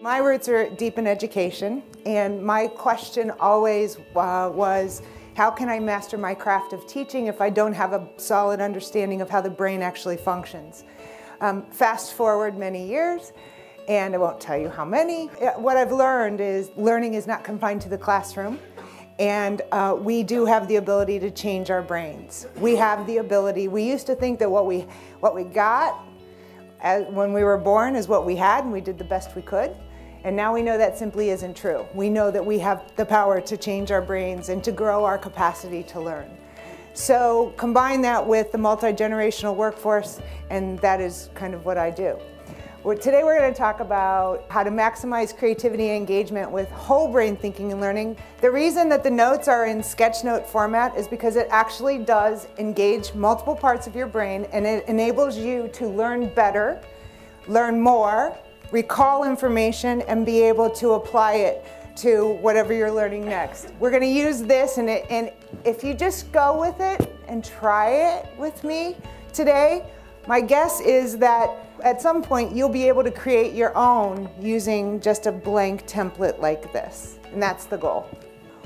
My roots are deep in education, and my question always was, how can I master my craft of teaching if I don't have a solid understanding of how the brain actually functions? Fast forward many years, and I won't tell you how many. What I've learned is learning is not confined to the classroom, and we do have the ability to change our brains. We have the ability. We used to think that what we got when we were born is what we had, and we did the best we could. And now we know that simply isn't true. We know that we have the power to change our brains and to grow our capacity to learn. So combine that with the multi-generational workforce, and that is kind of what I do. Today we're going to talk about how to maximize creativity and engagement with whole brain thinking and learning. The reason that the notes are in sketch note format is because it actually does engage multiple parts of your brain, and it enables you to learn better, learn more, recall information, and be able to apply it to whatever you're learning next. We're going to use this, and if you just go with it and try it with me today, my guess is that at some point you'll be able to create your own using just a blank template like this, and that's the goal.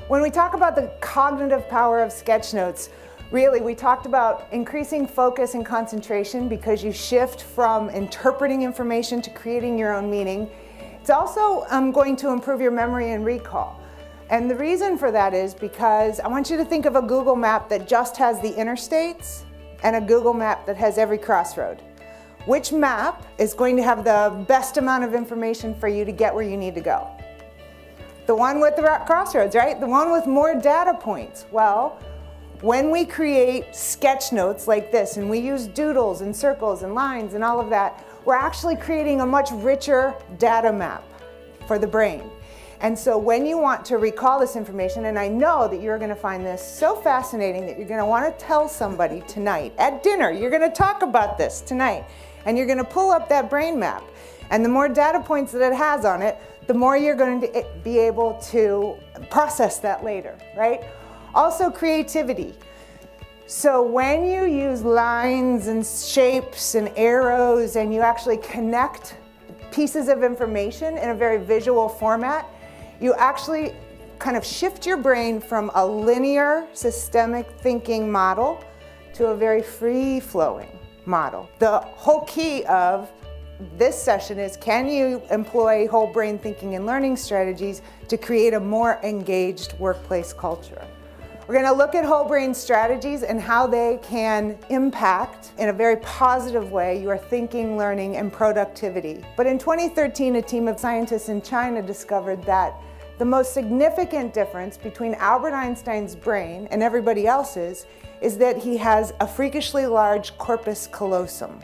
When we talk about the cognitive power of sketch notes, really, we talked about increasing focus and concentration because you shift from interpreting information to creating your own meaning. It's also going to improve your memory and recall. And the reason for that is because I want you to think of a Google map that just has the interstates and a Google map that has every crossroad. Which map is going to have the best amount of information for you to get where you need to go? The one with the crossroads, right? The one with more data points. Well, when we create sketch notes like this, and we use doodles and circles and lines and all of that, we're actually creating a much richer data map for the brain. And so when you want to recall this information, and I know that you're going to find this so fascinating that you're going to want to tell somebody tonight at dinner, you're going to talk about this tonight, and you're going to pull up that brain map. And the more data points that it has on it, the more you're going to be able to process that later, right? Also, creativity. So when you use lines and shapes and arrows and you actually connect pieces of information in a very visual format, you actually kind of shift your brain from a linear systemic thinking model to a very free-flowing model. The whole key of this session is, can you employ whole brain thinking and learning strategies to create a more engaged workplace culture? We're going to look at whole brain strategies and how they can impact in a very positive way your thinking, learning, and productivity. But in 2013, a team of scientists in China discovered that the most significant difference between Albert Einstein's brain and everybody else's is that he has a freakishly large corpus callosum.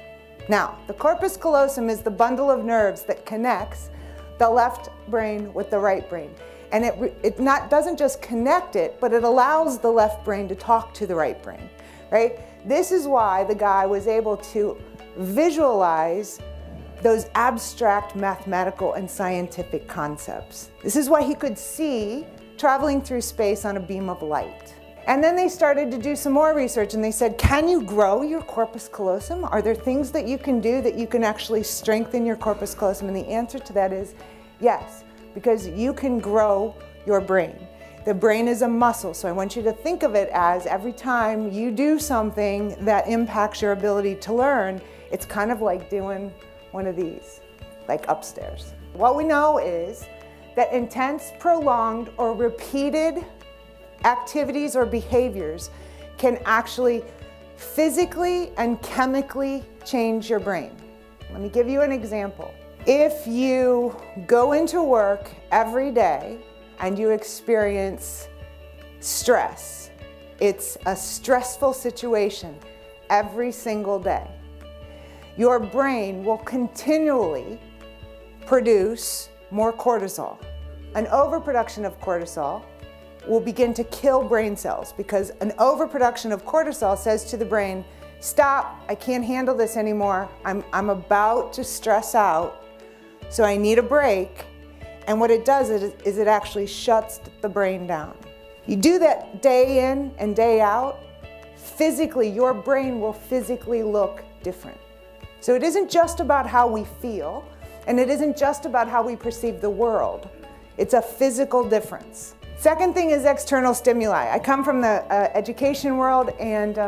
Now, the corpus callosum is the bundle of nerves that connects the left brain with the right brain. And it doesn't just connect it, but it allows the left brain to talk to the right brain, right? This is why the guy was able to visualize those abstract mathematical and scientific concepts. This is why he could see traveling through space on a beam of light. And then they started to do some more research, and they said, can you grow your corpus callosum? Are there things that you can do that you can actually strengthen your corpus callosum? And the answer to that is yes. Because you can grow your brain. The brain is a muscle, so I want you to think of it as every time you do something that impacts your ability to learn, it's kind of like doing one of these, like upstairs. What we know is that intense, prolonged, or repeated activities or behaviors can actually physically and chemically change your brain. Let me give you an example. If you go into work every day and you experience stress, it's a stressful situation every single day, your brain will continually produce more cortisol. An overproduction of cortisol will begin to kill brain cells because an overproduction of cortisol says to the brain, stop, I can't handle this anymore, I'm about to stress out. So I need a break, and what it does is it actually shuts the brain down. You do that day in and day out, physically, your brain will physically look different. So it isn't just about how we feel, And it isn't just about how we perceive the world. It's a physical difference. Second thing is external stimuli. I come from the education world, and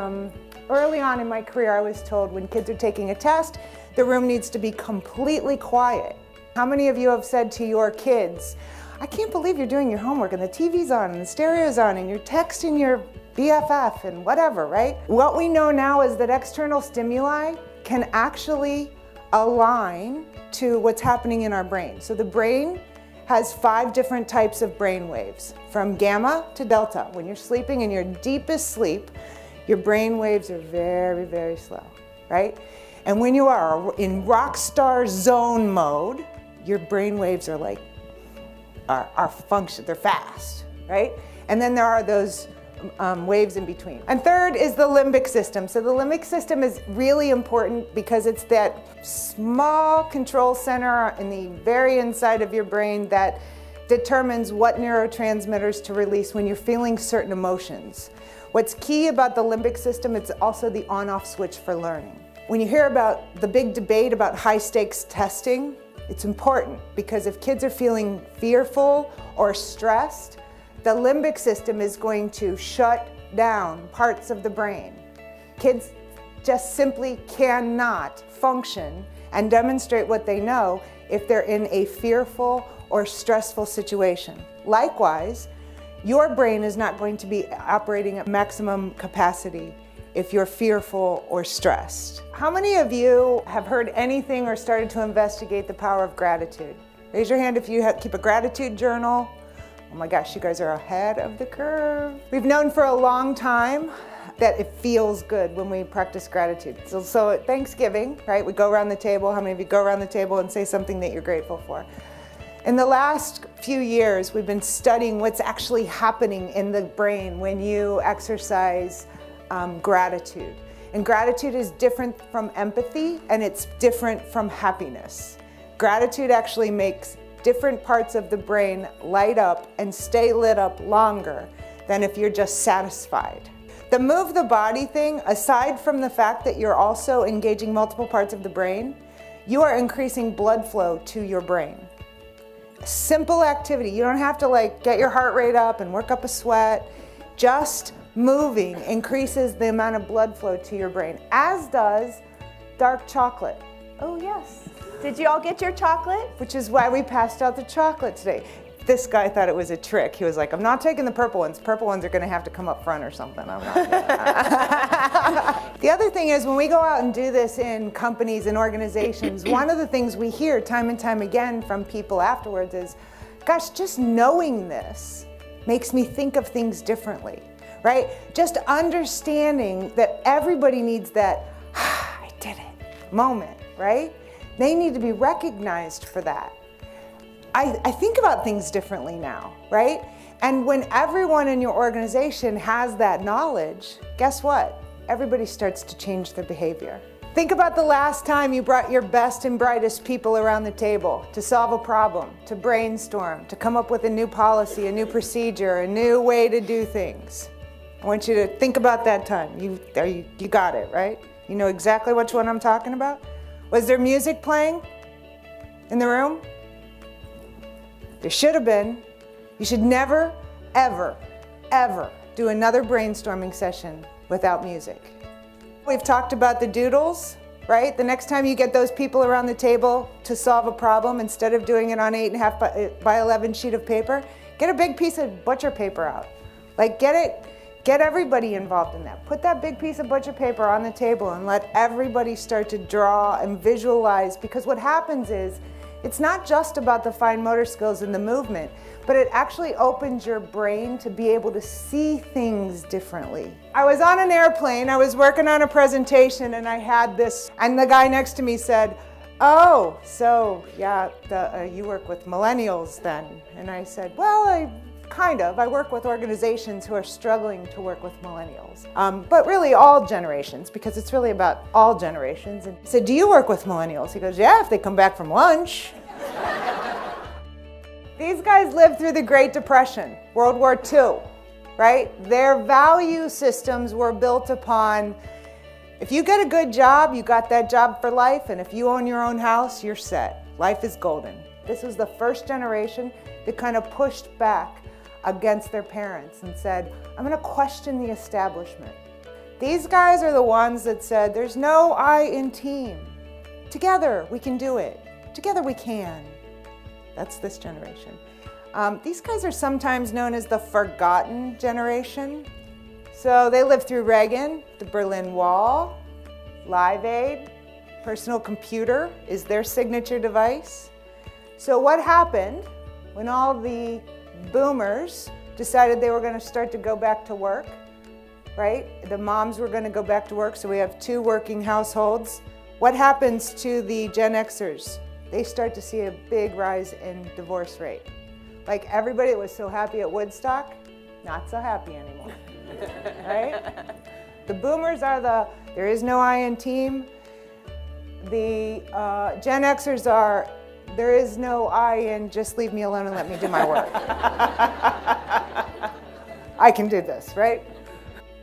early on in my career I was told when kids are taking a test, the room needs to be completely quiet. How many of you have said to your kids, I can't believe you're doing your homework and the TV's on and the stereo's on and you're texting your BFF and whatever, right? What we know now is that external stimuli can actually align to what's happening in our brain. So the brain has 5 different types of brain waves, from gamma to delta. When you're sleeping in your deepest sleep, your brain waves are very, very slow, right? And when you are in rock star zone mode, your brain waves are like, they're fast, right? And then there are those waves in between. And third is the limbic system. So the limbic system is really important because it's that small control center in the very inside of your brain that determines what neurotransmitters to release when you're feeling certain emotions. What's key about the limbic system, it's also the on-off switch for learning. When you hear about the big debate about high-stakes testing, it's important because if kids are feeling fearful or stressed, the limbic system is going to shut down parts of the brain. Kids just simply cannot function and demonstrate what they know if they're in a fearful or stressful situation. Likewise, your brain is not going to be operating at maximum capacity if you're fearful or stressed. How many of you have heard anything or started to investigate the power of gratitude? Raise your hand if you keep a gratitude journal. Oh my gosh, you guys are ahead of the curve. We've known for a long time that it feels good when we practice gratitude. So at Thanksgiving, right, we go around the table. How many of you go around the table and say something that you're grateful for? In the last few years, we've been studying what's actually happening in the brain when you exercise gratitude. And gratitude is different from empathy, and it's different from happiness. Gratitude actually makes different parts of the brain light up and stay lit up longer than if you're just satisfied. The move the body thing, aside from the fact that you're also engaging multiple parts of the brain, you are increasing blood flow to your brain. Simple activity. You don't have to like get your heart rate up and work up a sweat. Just moving increases the amount of blood flow to your brain, as does dark chocolate. Oh yes. Did you all get your chocolate? Which is why we passed out the chocolate today. This guy thought it was a trick. He was like, I'm not taking the purple ones. Purple ones are going to have to come up front or something. I'm not The other thing is when we go out and do this in companies and organizations, one of the things we hear time and time again from people afterwards is, gosh, just knowing this makes me think of things differently, right? Just understanding that everybody needs that, I did it moment, right? They need to be recognized for that. I think about things differently now, right? And when everyone in your organization has that knowledge, guess what? Everybody starts to change their behavior. Think about the last time you brought your best and brightest people around the table to solve a problem, to brainstorm, to come up with a new policy, a new procedure, a new way to do things. I want you to think about that time. You got it, right? You know exactly which one I'm talking about? Was there music playing in the room? There should have been. You should never, ever, ever do another brainstorming session without music. We've talked about the doodles, right? The next time you get those people around the table to solve a problem, instead of doing it on 8.5 by 11 sheet of paper, get a big piece of butcher paper out. Like get everybody involved in that. Put that big piece of butcher paper on the table and let everybody start to draw and visualize, because what happens is, it's not just about the fine motor skills and the movement, but it actually opens your brain to be able to see things differently. I was on an airplane, I was working on a presentation, and I had this, and the guy next to me said, oh, so yeah, you work with millennials then? And I said, well, I work with organizations who are struggling to work with millennials. But really all generations, because it's really about all generations. And I said, do you work with millennials? He goes, yeah, if they come back from lunch. These guys lived through the Great Depression, World War II, right? Their value systems were built upon, if you get a good job, you got that job for life, and if you own your own house, you're set. Life is golden. This was the first generation that kind of pushed back against their parents and said, I'm going to question the establishment. These guys are the ones that said, there's no I in team. Together we can do it. Together we can. That's this generation. These guys are sometimes known as the forgotten generation. So they lived through Reagan, the Berlin Wall, Live Aid, personal computer is their signature device. So what happened when all the boomers decided they were going to start to go back to work, right? The moms were going to go back to work, so we have 2 working households. What happens to the Gen Xers? They start to see a big rise in divorce rate. Like everybody that was so happy at Woodstock, not so happy anymore, right? The boomers are there is no I in team. The Gen Xers are, there is no I in just leave me alone and let me do my work. I can do this, right?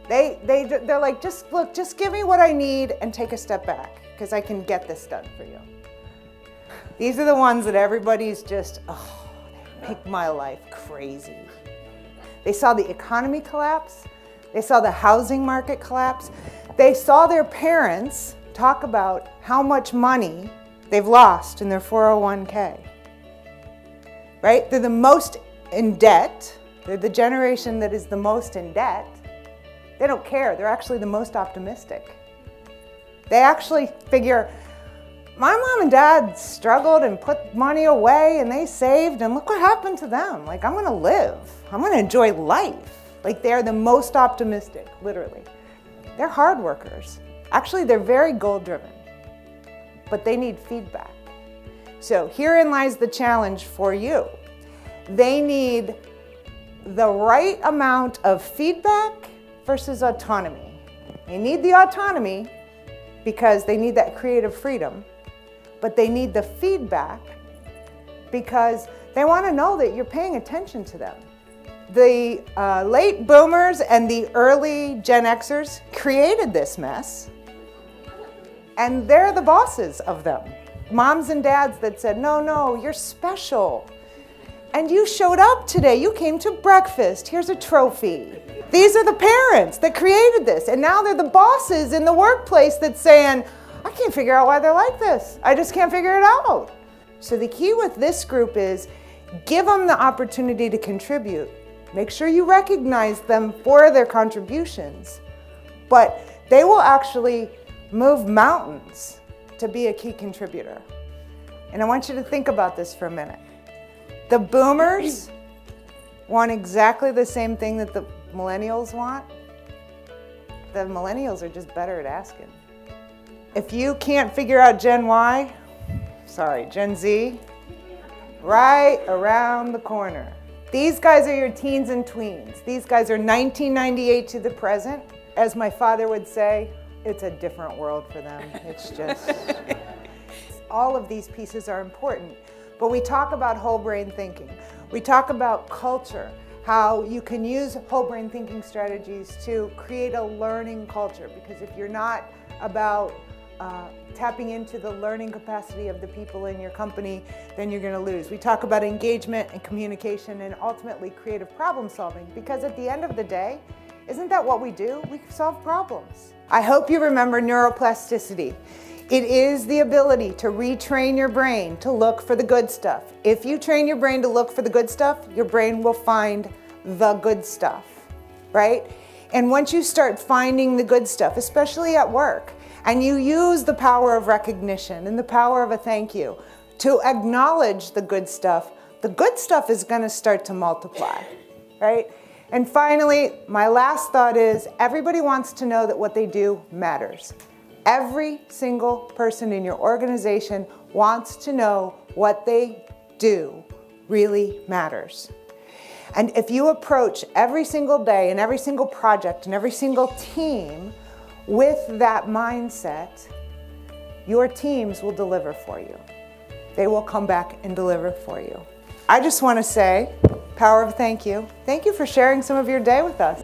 They're like, just look, just give me what I need and take a step back because I can get this done for you. These are the ones that everybody's just, oh, they make my life crazy. They saw the economy collapse. They saw the housing market collapse. They saw their parents talk about how much money they've lost in their 401k, right? They're the most in debt. They're the generation that is the most in debt. They don't care. They're actually the most optimistic. They actually figure, my mom and dad struggled and put money away and they saved and look what happened to them. Like, I'm gonna live. I'm gonna enjoy life. Like, they're the most optimistic, literally. They're hard workers. Actually, they're very goal-driven, but they need feedback. So herein lies the challenge for you. They need the right amount of feedback versus autonomy. They need the autonomy because they need that creative freedom, but they need the feedback because they want to know that you're paying attention to them. The late boomers and the early Gen Xers created this mess, and they're the bosses of them. Moms and dads that said, no, no, you're special. And you showed up today. You came to breakfast. Here's a trophy. These are the parents that created this. And now they're the bosses in the workplace that's saying, I can't figure out why they're like this. I just can't figure it out. So the key with this group is give them the opportunity to contribute. Make sure you recognize them for their contributions. But they will actually move mountains to be a key contributor. And I want you to think about this for a minute. The boomers want exactly the same thing that the millennials want. The millennials are just better at asking. If you can't figure out Gen Y, sorry, Gen Z, right around the corner. These guys are your teens and tweens. These guys are 1998 to the present. As my father would say, it's a different world for them. It's just, all of these pieces are important. But we talk about whole brain thinking. We talk about culture, how you can use whole brain thinking strategies to create a learning culture. Because if you're not about tapping into the learning capacity of the people in your company, then you're going to lose. We talk about engagement and communication and ultimately creative problem solving. Because at the end of the day, isn't that what we do? We solve problems. I hope you remember neuroplasticity. It is the ability to retrain your brain to look for the good stuff. If you train your brain to look for the good stuff, your brain will find the good stuff, right? And once you start finding the good stuff, especially at work, and you use the power of recognition and the power of a thank you to acknowledge the good stuff is going to start to multiply, right? And finally, my last thought is everybody wants to know that what they do matters. Every single person in your organization wants to know what they do really matters. And if you approach every single day and every single project and every single team with that mindset, your teams will deliver for you. They will come back and deliver for you. I just want to say, power of thank you. Thank you for sharing some of your day with us.